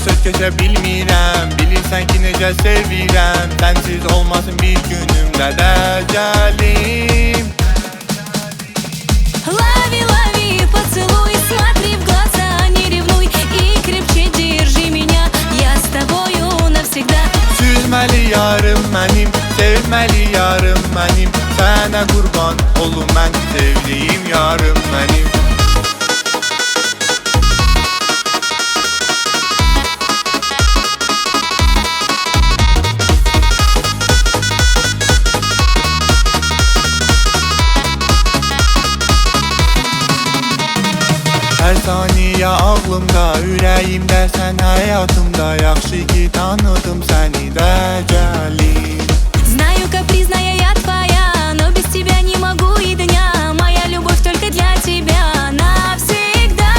söz keçə bilmirəm. Bilirsən ki necə sevirəm. Sənsiz olmasın bir günümdə də gəlim. Лови, лови, поцелуй, смотри в глаза, не ревнуй и крепче держи меня, я с тобою навсегда. Süzməli yarım mənim, sevməli yarım mənim. Sənə qurban olum mən, sevdiyim yarım mənim. Hər saniyə ağlımda, ürəyimdə sən həyatımda. Yaxşı ki tanıdım səni də gəlim. Знаю, капризная я твоя, но без тебя не могу и дня. Моя любовь только для тебя навсегда.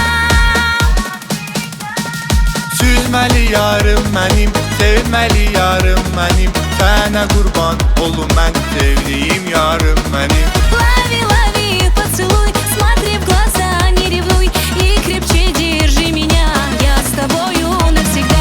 Süzməli yarım mənim, sevməli yarım mənim. Sənə qurban olum mən, sevdiyim yarım mənim. Лови, лови, поцелуй, смотри в глаза, не ревнуй и крепче держи меня, я с тобою навсегда.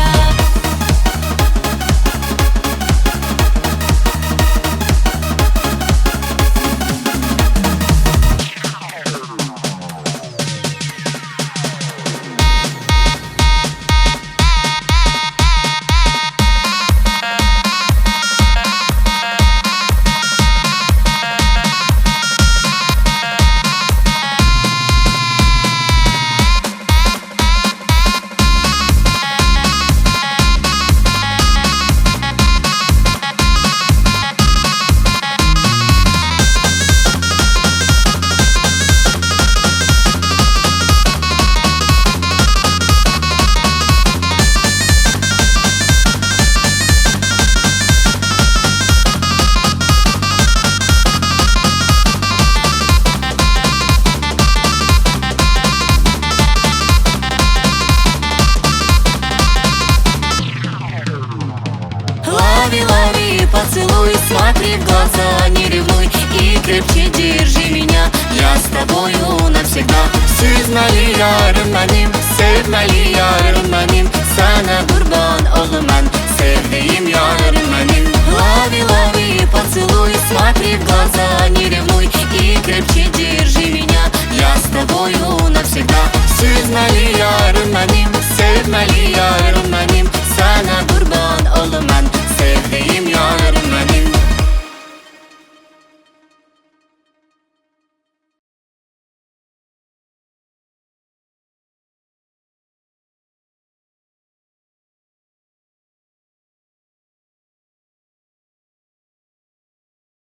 Лови, лови, поцелуй, смотри в глаза, не ревнуй и крепче держи меня, я с тобою навсегда. Süzməli yarım mənim, sevməli yarım mənim. Sənə qurban olum mən, sevdiyim yarım mənim. Лови, лови, поцелуй, смотри в глаза.